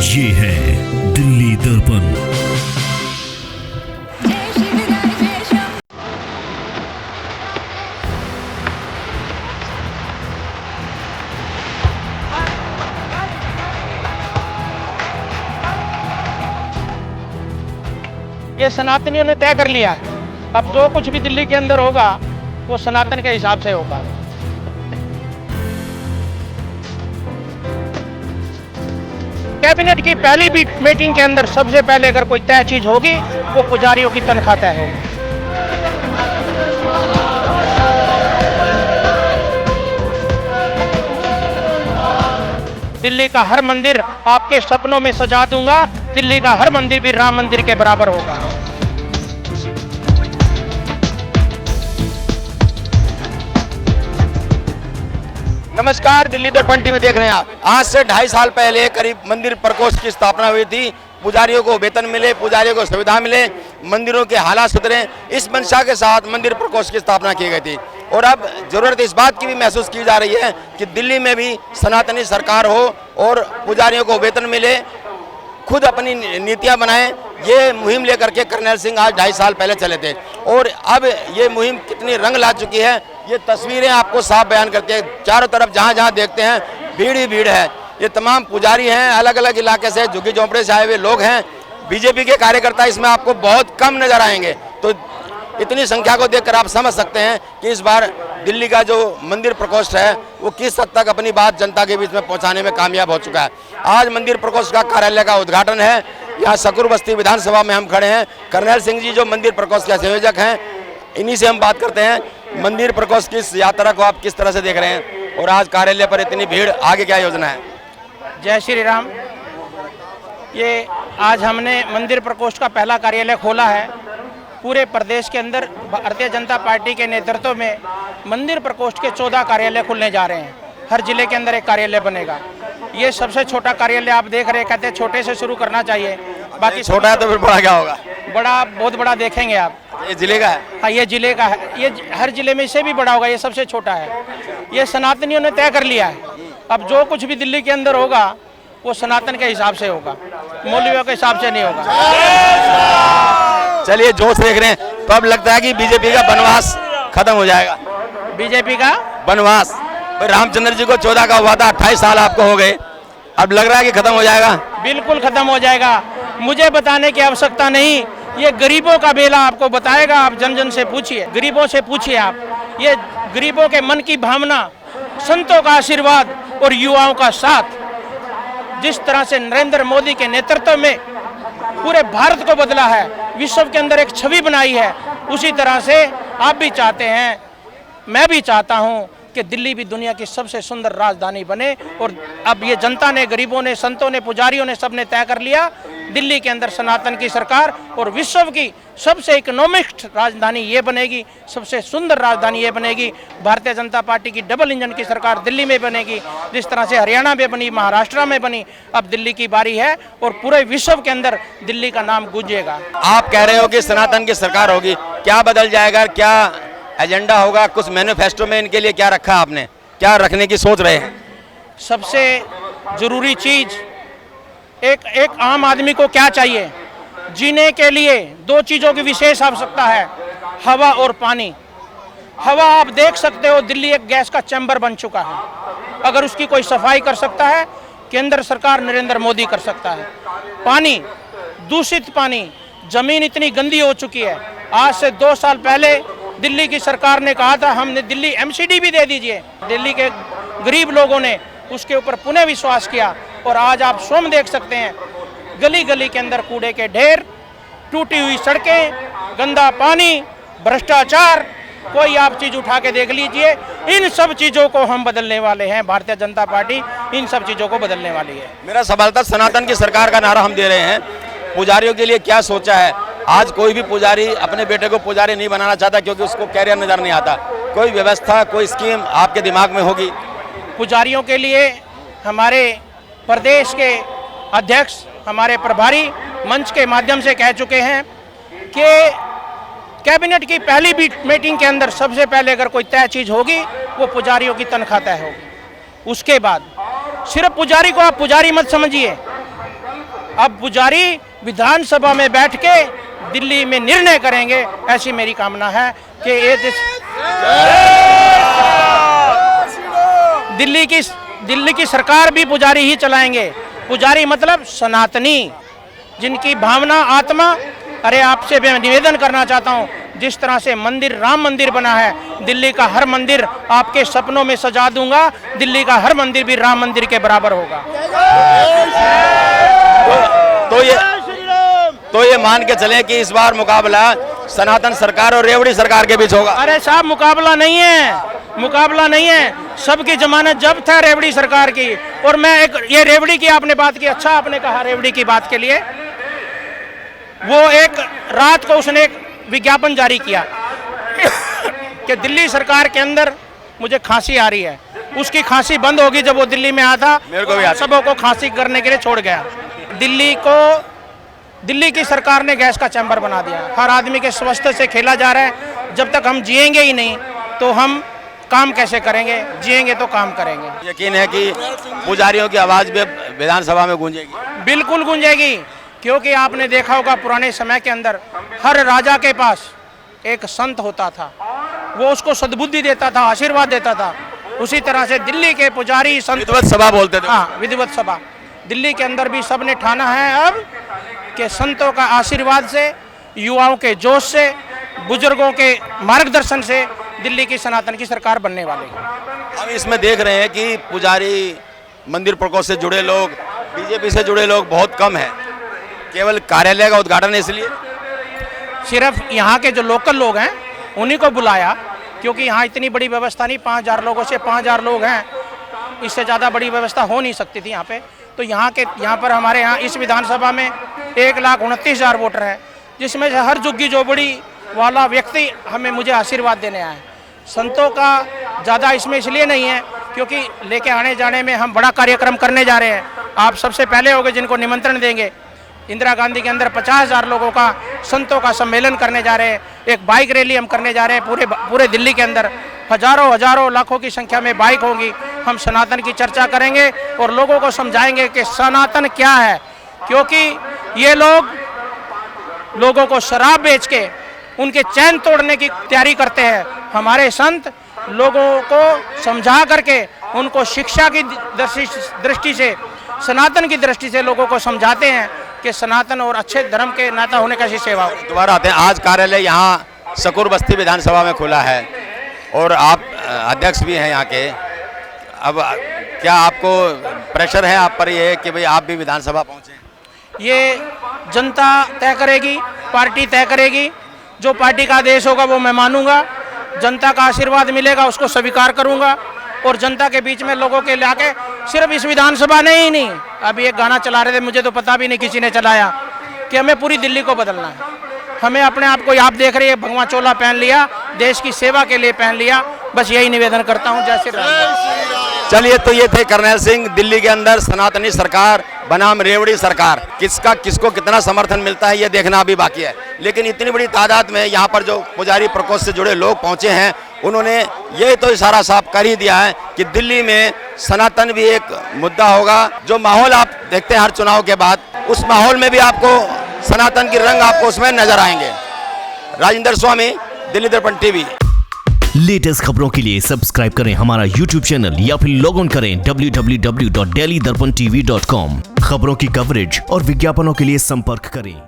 ये है दिल्ली दर्पण। ये सनातनियों ने तय कर लिया है। अब जो कुछ भी दिल्ली के अंदर होगा वो सनातन के हिसाब से होगा। कैबिनेट की पहली भी मीटिंग के अंदर सबसे पहले अगर कोई तय चीज होगी वो पुजारियों की तनख्वाह तय होगी। दिल्ली का हर मंदिर आपके सपनों में सजा दूंगा। दिल्ली का हर मंदिर भी राम मंदिर के बराबर होगा। नमस्कार, दिल्ली दर्पण टीवी देख रहे हैं आप। आज से 2.5 साल पहले करीब मंदिर प्रकोष्ठ की स्थापना हुई थी। पुजारियों को वेतन मिले, पुजारियों को सुविधा मिले, मंदिरों के हालात सुधरे, इस मंशा के साथ मंदिर प्रकोष्ठ की स्थापना की गई थी। और अब जरूरत इस बात की भी महसूस की जा रही है कि दिल्ली में भी सनातनी सरकार हो और पुजारियों को वेतन मिले, खुद अपनी नीतियां बनाएं। ये मुहिम लेकर के कर्नैल सिंह आज 2.5 साल पहले चले थे और अब ये मुहिम कितनी रंग ला चुकी है ये तस्वीरें आपको साफ बयान करती है। चारों तरफ जहां जहां देखते हैं भीड़ ही भीड़ है। ये तमाम पुजारी हैं, अलग अलग इलाके से, झुग्गी झोंपड़े से आए हुए लोग हैं। बीजेपी के कार्यकर्ता इसमें आपको बहुत कम नजर आएंगे। तो इतनी संख्या को देखकर आप समझ सकते हैं कि इस बार दिल्ली का जो मंदिर प्रकोष्ठ है वो किस हद तक अपनी बात जनता के बीच में पहुंचाने में कामयाब हो चुका है। आज मंदिर प्रकोष्ठ का कार्यालय का उद्घाटन है। यहाँ सकूर बस्ती विधानसभा में हम खड़े हैं। कर्नैल सिंह जी जो मंदिर प्रकोष्ठ के संयोजक हैं, इन्हीं से हम बात करते हैं। मंदिर प्रकोष्ठ की इस यात्रा को आप किस तरह से देख रहे हैं और आज कार्यालय पर इतनी भीड़, आगे क्या योजना है? जय श्री राम। ये आज हमने मंदिर प्रकोष्ठ का पहला कार्यालय खोला है। पूरे प्रदेश के अंदर भारतीय जनता पार्टी के नेतृत्व में मंदिर प्रकोष्ठ के 14 कार्यालय खुलने जा रहे हैं। हर जिले के अंदर एक कार्यालय बनेगा। ये सबसे छोटा कार्यालय आप देख रहे हैं, कहते हैं छोटे से शुरू करना चाहिए। बाकी छोटा है तो फिर बड़ा क्या होगा? बड़ा, बहुत बड़ा देखेंगे आप। ये जिले का है? हाँ, ये जिले का है। ये हर जिले में इससे भी बड़ा होगा, ये सबसे छोटा है। ये सनातनियों ने तय कर लिया है। अब जो कुछ भी दिल्ली के अंदर होगा वो सनातन के हिसाब से होगा, मौलवियों के हिसाब से नहीं होगा। चलिए, जोश देख रहे हैं तो अब लगता है कि बीजेपी का वनवास खत्म हो जाएगा। बीजेपी का वनवास, रामचंद्र जी को 14 का हुआ था, 28 साल आपको हो गए, अब लग रहा है कि खत्म हो जाएगा? बिल्कुल खत्म हो जाएगा। मुझे बताने की आवश्यकता नहीं, ये गरीबों का बेला आपको बताएगा। आप जन जन से पूछिए, गरीबों से पूछिए आप। ये गरीबों के मन की भावना, संतों का आशीर्वाद और युवाओं का साथ, जिस तरह से नरेंद्र मोदी के नेतृत्व में पूरे भारत को बदला है, विश्व के अंदर एक छवि बनाई है, उसी तरह से आप भी चाहते हैं, मैं भी चाहता हूं कि दिल्ली भी दुनिया की सबसे सुंदर राजधानी बने। और अब ये जनता ने, गरीबों ने, संतों ने, पुजारियों ने, सबने तय कर लिया, दिल्ली के अंदर सनातन की सरकार और विश्व की सबसे इकोनॉमिक राजधानी ये बनेगी, सबसे सुंदर राजधानी ये बनेगी। भारतीय जनता पार्टी की डबल इंजन की सरकार दिल्ली में बनेगी, जिस तरह से हरियाणा में बनी, महाराष्ट्र में बनी, अब दिल्ली की बारी है और पूरे विश्व के अंदर दिल्ली का नाम गूंजेगा। आप कह रहे हो कि सनातन की सरकार होगी, क्या बदल जाएगा, क्या एजेंडा होगा? कुछ मैनिफेस्टो में इनके लिए क्या रखा आपने, क्या रखने की सोच रहे हैं? सबसे जरूरी चीज एक आम आदमी को क्या चाहिए? जीने के लिए 2 चीज़ों की विशेष आवश्यकता है, हवा और पानी। हवा आप देख सकते हो, दिल्ली एक गैस का चैम्बर बन चुका है। अगर उसकी कोई सफाई कर सकता है, केंद्र सरकार नरेंद्र मोदी कर सकता है। पानी, दूषित पानी, जमीन इतनी गंदी हो चुकी है। आज से 2 साल पहले दिल्ली की सरकार ने कहा था हमने दिल्ली MCD भी दे दीजिए। दिल्ली के गरीब लोगों ने उसके ऊपर पुनः विश्वास किया और आज आप स्वयं देख सकते हैं, गली गली के अंदर कूड़े के ढेर, टूटी हुई सड़कें, गंदा पानी, भ्रष्टाचार, कोई आप चीज उठा के देख लीजिए। इन सब चीजों को हम बदलने वाले हैं। भारतीय जनता पार्टी इन सब चीजों को बदलने वाली है। मेरा सवाल था, सनातन की सरकार का नारा हम दे रहे हैं, पुजारियों के लिए क्या सोचा है? आज कोई भी पुजारी अपने बेटे को पुजारी नहीं बनाना चाहता क्योंकि उसको कैरियर नजर नहीं आता। कोई व्यवस्था, कोई स्कीम आपके दिमाग में होगी? पुजारियों के लिए हमारे प्रदेश के अध्यक्ष, हमारे प्रभारी मंच के माध्यम से कह चुके हैं कि कैबिनेट की पहली मीटिंग के अंदर सबसे पहले अगर कोई तय चीज होगी वो पुजारियों की तनख्वाह तय होगी। उसके बाद सिर्फ पुजारी को आप पुजारी मत समझिए, अब पुजारी विधानसभा में बैठ के दिल्ली में निर्णय करेंगे, ऐसी मेरी कामना है कि ये दिल्ली की सरकार भी पुजारी ही चलाएंगे। पुजारी मतलब सनातनी, जिनकी भावना आत्मा। अरे आपसे मैं निवेदन करना चाहता हूँ, जिस तरह से मंदिर राम मंदिर बना है, दिल्ली का हर मंदिर आपके सपनों में सजा दूंगा, दिल्ली का हर मंदिर भी राम मंदिर के बराबर होगा। तो ये मान के चलें कि इस बार मुकाबला सनातन सरकार और रेवड़ी सरकार के बीच होगा। अरे साहब मुकाबला नहीं है, सबकी जमानत जब्त है रेवड़ी सरकार की। और मैं ये रेवड़ी की आपने बात की, अच्छा आपने कहा रेवड़ी की बात के लिए। वो एक रात को उसने एक विज्ञापन जारी किया कि दिल्ली सरकार के अंदर मुझे खांसी आ रही है। उसकी खांसी बंद होगी जब वो दिल्ली में आया था, मेरे को भी याद है। सबों को खांसी करने के लिए छोड़ गया। दिल्ली की सरकार ने गैस का चैम्बर बना दिया। हर आदमी के स्वास्थ्य से खेला जा रहा है। जब तक हम जिएंगे ही नहीं तो हम काम कैसे करेंगे? जिएंगे तो काम करेंगे। यकीन है कि पुजारियों की आवाज भी विधानसभा में गूंजेगी। बिल्कुल गूंजेगी, क्योंकि आपने देखा होगा पुराने समय के अंदर हर राजा के पास एक संत होता था, वो उसको सद्बुद्धि देता था, आशीर्वाद देता था। उसी तरह से दिल्ली के पुजारी संत, विधिवत सभा बोलते थे। हाँ, विधिवत सभा। दिल्ली के अंदर भी सबने ठाना है अब कि संतों का आशीर्वाद से, युवाओं के जोश से, बुजुर्गों के मार्गदर्शन से दिल्ली की सनातन की सरकार बनने वाली है। हम इसमें देख रहे हैं कि पुजारी, मंदिर प्रकोष्ठ से जुड़े लोग, बीजेपी से जुड़े लोग बहुत कम हैं। केवल कार्यालय का उद्घाटन इसलिए सिर्फ यहाँ के जो लोकल लोग हैं उन्हीं को बुलाया, क्योंकि यहाँ इतनी बड़ी व्यवस्था नहीं, 5000 लोगों से 5000 लोग हैं, इससे ज़्यादा बड़ी व्यवस्था हो नहीं सकती थी यहाँ पे। तो यहाँ पर हमारे यहाँ इस विधानसभा में 1,29,000 वोटर हैं, जिसमें से हर झुग्गी झोपड़ी वाला व्यक्ति मुझे आशीर्वाद देने आया है। संतों का ज़्यादा इसमें इसलिए नहीं है क्योंकि लेके आने जाने में हम बड़ा कार्यक्रम करने जा रहे हैं। आप सबसे पहले होंगे जिनको निमंत्रण देंगे। इंदिरा गांधी के अंदर 50,000 लोगों का संतों का सम्मेलन करने जा रहे हैं। एक बाइक रैली हम करने जा रहे हैं पूरे दिल्ली के अंदर। हजारों लाखों की संख्या में बाइक होगी। हम सनातन की चर्चा करेंगे और लोगों को समझाएंगे कि सनातन क्या है, क्योंकि ये लोगों को शराब बेच के उनके चैन तोड़ने की तैयारी करते हैं। हमारे संत लोगों को समझा करके उनको शिक्षा की दृष्टि से, सनातन की दृष्टि से लोगों को समझाते हैं कि सनातन और अच्छे धर्म के नाता होने कैसी सेवा हो। दोबारा आते हैं। आज कार्यालय यहाँ सकूर बस्ती विधानसभा में खुला है और आप अध्यक्ष भी हैं यहाँ के। अब क्या आपको प्रेशर है आप पर ये कि भाई आप भी विधानसभा पहुँचे? ये जनता तय करेगी, पार्टी तय करेगी। जो पार्टी का आदेश होगा वो मैं मानूंगा। जनता का आशीर्वाद मिलेगा उसको स्वीकार करूंगा। और जनता के बीच में लोगों के लाके सिर्फ इस विधानसभा ने ही नहीं, अभी एक गाना चला रहे थे, मुझे तो पता भी नहीं किसी ने चलाया, कि हमें पूरी दिल्ली को बदलना है। हमें अपने आप को, आप देख रहे हैं भगवा चोला पहन लिया, देश की सेवा के लिए पहन लिया। बस यही निवेदन करता हूँ। जय श्री राम। चलिए, तो ये थे कर्नैल सिंह। दिल्ली के अंदर सनातनी सरकार बनाम रेवड़ी सरकार, किसको कितना समर्थन मिलता है ये देखना अभी बाकी है। लेकिन इतनी बड़ी तादाद में यहाँ पर जो पुजारी प्रकोष्ठ से जुड़े लोग पहुँचे हैं, उन्होंने ये तो इशारा साफ कर ही दिया है कि दिल्ली में सनातन भी एक मुद्दा होगा। जो माहौल आप देखते हैं हर चुनाव के बाद, उस माहौल में भी आपको सनातन की रंग आपको उसमें नजर आएंगे। राजेंद्र स्वामी, दिल्ली दर्पण टीवी। लेटेस्ट खबरों के लिए सब्सक्राइब करें हमारा YouTube चैनल या फिर लॉग ऑन करें www.delhidarpantv.com। खबरों की कवरेज और विज्ञापनों के लिए संपर्क करें।